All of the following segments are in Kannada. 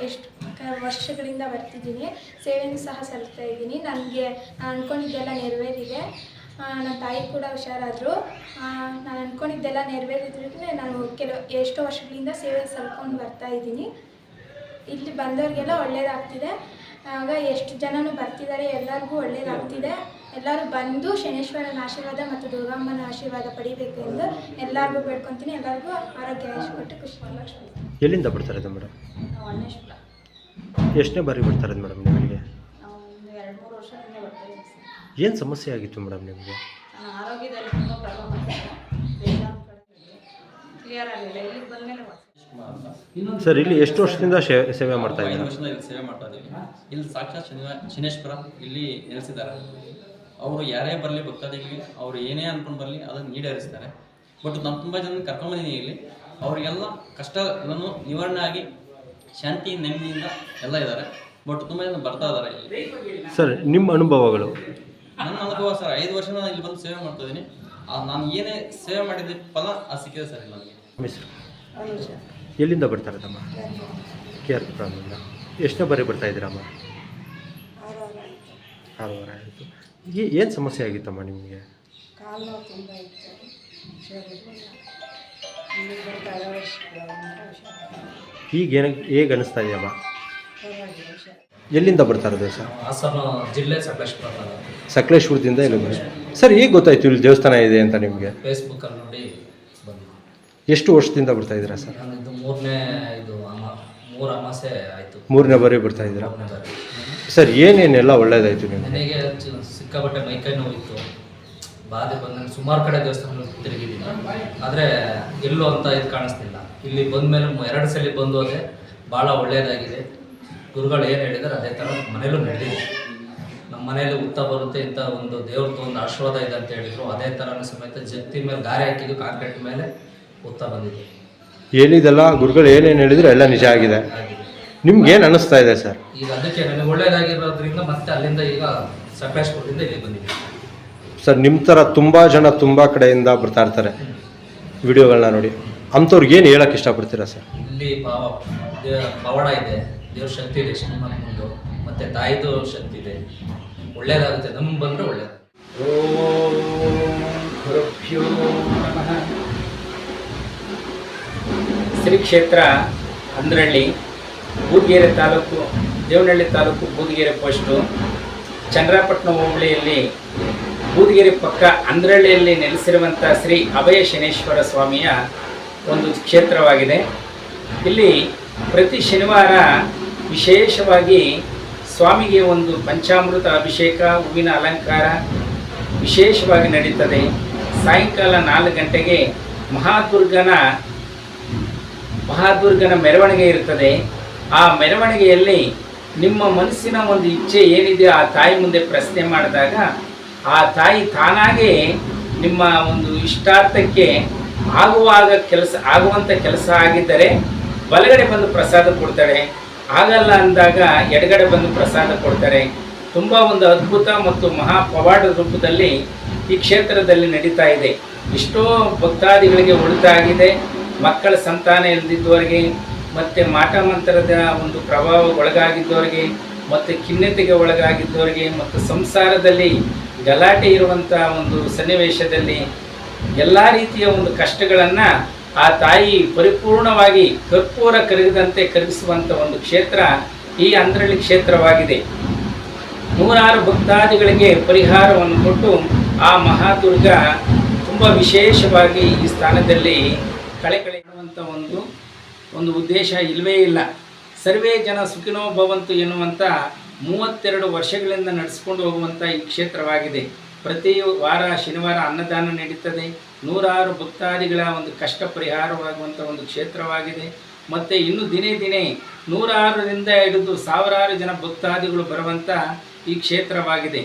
ಎಷ್ಟು ವರ್ಷಗಳಿಂದ ಬರ್ತಿದ್ದೀನಿ, ಸೇವೆನೂ ಸಹ ಸಲ್ಲಿಸ್ತಾ ಇದ್ದೀನಿ. ನನಗೆ ನಾನು ಅಂದ್ಕೊಂಡಿದ್ದೆಲ್ಲ ನೆರವೇರಿದೆ. ನನ್ನ ತಾಯಿ ಕೂಡ ಹುಷಾರಾದರು. ನಾನು ಅಂದ್ಕೊಂಡಿದ್ದೆಲ್ಲ ನೆರವೇರಿದ್ರೆ ನಾನು ಎಷ್ಟೋ ವರ್ಷಗಳಿಂದ ಸೇವೆ ಸಲ್ಕೊಂಡು ಬರ್ತಾಯಿದ್ದೀನಿ. ಇಲ್ಲಿ ಬಂದವ್ರಿಗೆಲ್ಲ ಒಳ್ಳೆಯದಾಗ್ತಿದೆ. ಆಗ ಎಷ್ಟು ಜನನೂ ಬರ್ತಿದ್ದಾರೆ, ಎಲ್ಲರಿಗೂ ಒಳ್ಳೆಯದಾಗ್ತಿದೆ. ಎಲ್ಲರೂ ಬಂದು ಶನೇಶ್ವರನ ಆಶೀರ್ವಾದ ಮತ್ತು ದುರ್ಗಮ್ಮನ ಆಶೀರ್ವಾದ ಪಡಿಬೇಕು ಎಂದು ಎಲ್ಲರಿಗೂ ಬೇಡ್ಕೊತೀನಿ. ಎಲ್ಲರಿಗೂ ಆರೋಗ್ಯ ಕೊಟ್ಟು ಖುಷಿ. ಎಲ್ಲಿಂದ ಬರ್ತಾರೆ ಮೇಡಮ್? ಅನ್ನೇಶ್ವರ. ಎಷ್ಟನೇ ಬಾರಿ ಬರ್ತಾರೆ ಮೇಡಮ್ ನಿಮಗೆ? ನಾವು ಒಂದು 2-3 ವರ್ಷದಿಂದ ಬರ್ತಾಯಿದ್ದೀವಿ. ಏನು ಸಮಸ್ಯೆ ಆಗಿತ್ತು ಮೇಡಮ್ ನಿಮಗೆ? ನನ್ನ ಆರೋಗ್ಯದಲ್ಲಿ ತುಂಬ ಪ್ರಾಬ್ಲಮ್ ಆಗಿತ್ತು. ಕ್ಲಿಯರ್ ಆಗಲಿಲ್ಲ. ಇಲ್ಲಿಗೆ ಬಂದಮೇಲೆ ಸರ್, ಇಲ್ಲಿ ಎಷ್ಟು ವರ್ಷದಿಂದ ಸೇವೆ ಮಾಡ್ತಾ ಇದ್ದೀರಾ? 5 ವರ್ಷದಿಂದ ಇಲ್ಲಿ ಸೇವೆ ಮಾಡ್ತಾ ಇದ್ದೀವಿ. ಇಲ್ಲಿ ಸಾಕ್ಷಾತ್ ಶನೇಶ್ವರ ಇಲ್ಲಿ ನೆಲೆಸಿದ್ದಾರೆ. ಅವರು ಯಾರೇ ಬರಲಿ ಭಕ್ತಾದಿಗಳಿಗೆ ಅವರು ಏನೇ ಅಂದ್ಕೊಂಡು ಬರಲಿ ಅದನ್ನು ಈಡೇರಿಸ್ತಾರೆ. ಬಟ್ ನಾನು ತುಂಬ ಜನ ಕರ್ಕೊಂಬಂದಿದ್ದೀನಿ. ಇಲ್ಲಿ ಅವರಿಗೆಲ್ಲ ಕಷ್ಟಗಳನ್ನು ನಿವಾರಣೆ ಆಗಿ ಶಾಂತಿ ನೆಮ್ಮದಿಯಿಂದ ಎಲ್ಲ ಇದ್ದಾರೆ. ಬಟ್ ತುಂಬ ಜನ ಬರ್ತಾ ಇದ್ದಾರೆ ಇಲ್ಲಿ. ಸರ್, ನಿಮ್ಮ ಅನುಭವಗಳು? ನನ್ನ ಅನುಭವ ಸರ್, 5 ವರ್ಷ ನಾನು ಇಲ್ಲಿ ಬಂದು ಸೇವೆ ಮಾಡ್ತಾ ಇದ್ದೀನಿ. ನಾನು ಏನೇ ಸೇವೆ ಮಾಡಿದ್ದೆ ಫಲ ಸಿಕ್ಕಿದೆ ಸರ್ ನನಗೆ. ಎಲ್ಲಿಂದ ಬರ್ತಾರೆ ತಮ್ಮ? ಕೇರ್ಪುರದಿಂದ. ಎಷ್ಟನೇ ಬಾರಿ ಬರ್ತಾ ಇದ್ದೀರಮ್ಮ? 6 ವಾರ ಆಯಿತು. ಏನು ಸಮಸ್ಯೆ ಆಗಿತ್ತಮ್ಮ ನಿಮಗೆ? ಕಾಲು ನೋವು ತುಂಬ ಇತ್ತು. ಈಗ ಹೇಗೆ ಅನಿಸ್ತಾ ಇದೆಯಮ್ಮ? ಎಲ್ಲಿಂದ ಬರ್ತಾ ಇರೋದು ಸರ್? ಹಾಸನ ಜಿಲ್ಲೆ ಸಕಲೇಶ್ಪುರದಿಂದ ಇಲ್ಲಿ. ಸರ್, ಈಗ ಗೊತ್ತಾಯ್ತು ಇಲ್ಲಿ ದೇವಸ್ಥಾನ ಇದೆ ಅಂತ ನಿಮಗೆ? ಫೇಸ್ಬುಕ್ಕಲ್ಲಿ ನೋಡಿ ಬಂದು. ಎಷ್ಟು ವರ್ಷದಿಂದ ಬರ್ತಾ ಇದ್ದೀರಾ ಸರ್? ನಾನು ಇದು 3 ಅಮಾಸೆ ಆಯಿತು. 3ನೇ ಬಾರಿ ಬರ್ತಾ ಇದ್ದೀರಾ ಸರ್? ಏನೇನೆಲ್ಲ ಒಳ್ಳೇದಾಯಿತು ನಿಮಗೆ? ನನಗೆ ಸಿಕ್ಕಾಪಟ್ಟೆ ಮೈಕೈ ನೋವಿತ್ತು, ಬಾಧೆ ಬಂದ ಸುಮಾರು ಕಡೆ ದೇವಸ್ಥಾನ ತಿರುಗಿದ್ದೀನಿ. ಆದರೆ ಎಲ್ಲೂ ಅಂತ ಇದು ಕಾಣಿಸ್ತಿಲ್ಲ. ಇಲ್ಲಿ ಬಂದ ಮೇಲೆ 2 ಸಲ ಬಂದು ಅದೇ ಭಾಳ ಒಳ್ಳೆಯದಾಗಿದೆ. ಗುರುಗಳು ಏನು ಹೇಳಿದ್ದಾರೆ ಅದೇ ಥರ ಮನೇಲೂ ನಡೆದಿದೆ. ನಮ್ಮ ಮನೇಲಿ ಉತ್ತ ಬರುತ್ತೆ, ಇಂಥ ಒಂದು ದೇವ್ರದ್ದು ಒಂದು ಆಶೀರ್ವಾದ ಇದೆ ಅಂತ ಹೇಳಿದ್ರು. ಅದೇ ಥರನೂ ಸಮೇತ ಜಗತ್ತಿನ ಮೇಲೆ ಗಾರೆ ಹಾಕಿದ್ದು, ಕಾಂಕ್ರೀಟ್ ಮೇಲೆ ಉತ್ತ ಬಂದಿದೆ. ಏನಿದೆಲ್ಲ ಗುರುಗಳು ಏನೇನು ಹೇಳಿದ್ರು ಎಲ್ಲ ನಿಜ ಆಗಿದೆ. ನಿಮ್ಗೆ ಏನು ಅನ್ನಿಸ್ತಾ ಇದೆ ಸರ್? ಈಗ ಅದಕ್ಕೆ ನನಗೆ ಒಳ್ಳೆಯದಾಗಿರೋದ್ರಿಂದ ಮತ್ತೆ ಅಲ್ಲಿಂದ ಈಗ ಸಕಲೇಶ್ಪುರದಿಂದ ಇಲ್ಲಿ ಬಂದಿದ್ದೀವಿ ಸರ್. ನಿಮ್ಮ ಥರ ತುಂಬ ಜನ ತುಂಬ ಕಡೆಯಿಂದ ಬರ್ತಾ ಇರ್ತಾರೆ ವಿಡಿಯೋಗಳನ್ನ ನೋಡಿ. ಅಂಥವ್ರಿಗೆ ಏನು ಹೇಳೋಕ್ಕೆ ಇಷ್ಟಪಡ್ತೀರಾ ಸರ್? ಇಲ್ಲಿ ಪವಾಡ ಇದೆ, ದೇವ್ರ ಶಕ್ತಿ ಇದೆ, ಶ್ರೀಮಂತಂದು ಮತ್ತು ತಾಯಿದು ಶಕ್ತಿ ಇದೆ. ಒಳ್ಳೇದಾಗುತ್ತೆ, ನಮ್ಗೆ ಬಂದರೆ ಒಳ್ಳೇದು. ಶ್ರೀ ಕ್ಷೇತ್ರ ಅಂದ್ರಳ್ಳಿ, ಬೂದಿಗೆರೆ ತಾಲೂಕು, ದೇವನಹಳ್ಳಿ ತಾಲೂಕು, ಬೂದಿಗೆರೆ ಪೋಸ್ಟು, ಚನ್ನರಾಯಪಟ್ಟಣ ಹೋಬಳಿಯಲ್ಲಿ ಬೂದಿಗೆರೆ ಪಕ್ಕ ಅಂದ್ರಳ್ಳಿಯಲ್ಲಿ ನೆಲೆಸಿರುವಂಥ ಶ್ರೀ ಅಭಯ ಶನೇಶ್ವರ ಸ್ವಾಮಿಯ ಒಂದು ಕ್ಷೇತ್ರವಾಗಿದೆ. ಇಲ್ಲಿ ಪ್ರತಿ ಶನಿವಾರ ವಿಶೇಷವಾಗಿ ಸ್ವಾಮಿಗೆ ಒಂದು ಪಂಚಾಮೃತ ಅಭಿಷೇಕ, ಹೂವಿನ ಅಲಂಕಾರ ವಿಶೇಷವಾಗಿ ನಡೀತದೆ. ಸಾಯಂಕಾಲ 4 ಗಂಟೆಗೆ ಮಹಾದುರ್ಗನ ಮೆರವಣಿಗೆ ಇರ್ತದೆ. ಆ ಮೆರವಣಿಗೆಯಲ್ಲಿ ನಿಮ್ಮ ಮನಸ್ಸಿನ ಒಂದು ಇಚ್ಛೆ ಏನಿದೆ ಆ ತಾಯಿ ಮುಂದೆ ಪ್ರಶ್ನೆ ಮಾಡಿದಾಗ ಆ ತಾಯಿ ತಾನಾಗೇ ನಿಮ್ಮ ಒಂದು ಇಷ್ಟಾರ್ಥಕ್ಕೆ ಆಗುವಂಥ ಕೆಲಸ ಆಗಿದ್ದರೆ ಬಲಗಡೆ ಬಂದು ಪ್ರಸಾದ ಕೊಡ್ತಾರೆ, ಆಗಲ್ಲ ಅಂದಾಗ ಎಡಗಡೆ ಬಂದು ಪ್ರಸಾದ ಕೊಡ್ತಾರೆ. ತುಂಬ ಒಂದು ಅದ್ಭುತ ಮತ್ತು ಮಹಾಪವಾಡ ರೂಪದಲ್ಲಿ ಈ ಕ್ಷೇತ್ರದಲ್ಲಿ ನಡೀತಾ ಇದೆ. ಎಷ್ಟೋ ಭಕ್ತಾದಿಗಳಿಗೆ ಒಳಿತಾಗಿದೆ. ಮಕ್ಕಳ ಸಂತಾನ ಇಲ್ಲದಿದ್ದವರಿಗೆ, ಮತ್ತು ಮಾಟ ಮಂತ್ರದ ಒಂದು ಪ್ರಭಾವ ಒಳಗಾಗಿದ್ದವರಿಗೆ, ಮತ್ತು ಖಿನ್ನತೆಗೆ ಒಳಗಾಗಿದ್ದವರಿಗೆ, ಮತ್ತು ಸಂಸಾರದಲ್ಲಿ ಗಲಾಟೆ ಇರುವಂಥ ಒಂದು ಸನ್ನಿವೇಶದಲ್ಲಿ ಎಲ್ಲ ರೀತಿಯ ಒಂದು ಕಷ್ಟಗಳನ್ನು ಆ ತಾಯಿ ಪರಿಪೂರ್ಣವಾಗಿ ಕರ್ಪೂರ ಕರಗದಂತೆ ಕರಗಿಸುವಂಥ ಒಂದು ಕ್ಷೇತ್ರ ಈ ಅಂದ್ರಳ್ಳಿ ಕ್ಷೇತ್ರವಾಗಿದೆ. 100 ಭಕ್ತಾದಿಗಳಿಗೆ ಪರಿಹಾರವನ್ನು ಕೊಟ್ಟು ಆ ಮಹಾದುರ್ಗ ತುಂಬ ವಿಶೇಷವಾಗಿ ಈ ಸ್ಥಾನದಲ್ಲಿ ಕಳೆ ಮಾಡುವಂಥ ಒಂದು ಉದ್ದೇಶ ಇಲ್ಲವೇ ಇಲ್ಲ. ಸರ್ವೇ ಜನ ಸುಖಿನೋ ಭವಂತು ಎನ್ನುವಂಥ 32 ವರ್ಷಗಳಿಂದ ನಡೆಸ್ಕೊಂಡು ಹೋಗುವಂಥ ಈ ಕ್ಷೇತ್ರವಾಗಿದೆ. ಪ್ರತಿ ವಾರ ಶನಿವಾರ ಅನ್ನದಾನ ನಡೀತದೆ. 100 ಭಕ್ತಾದಿಗಳ ಒಂದು ಕಷ್ಟ ಪರಿಹಾರವಾಗುವಂಥ ಒಂದು ಕ್ಷೇತ್ರವಾಗಿದೆ. ಮತ್ತು ಇನ್ನು ದಿನೇ 100ರಿಂದ ಹಿಡಿದು 1000 ಜನ ಭಕ್ತಾದಿಗಳು ಬರುವಂಥ ಈ ಕ್ಷೇತ್ರವಾಗಿದೆ.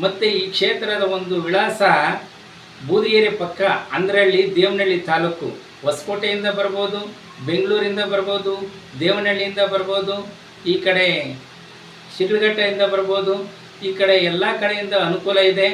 ಮತ್ತು ಈ ಕ್ಷೇತ್ರದ ಒಂದು ವಿಳಾಸ ಬೂದಿಗೆರೆ ಪಕ್ಕ ಅಂದ್ರಳ್ಳಿ, ದೇವನಹಳ್ಳಿ ತಾಲೂಕು. ಹೊಸಕೋಟೆಯಿಂದ ಬರ್ಬೋದು, ಬೆಂಗಳೂರಿಂದ ಬರ್ಬೋದು, ದೇವನಹಳ್ಳಿಯಿಂದ ಬರ್ಬೋದು, ಈ ಕಡೆ ಶಿಡ್ಲಘಟ್ಟದಿಂದ ಬರ್ಬೋದು. ಈ ಕಡೆ ಎಲ್ಲ ಕಡೆಯಿಂದ ಅನುಕೂಲ ಇದೆ.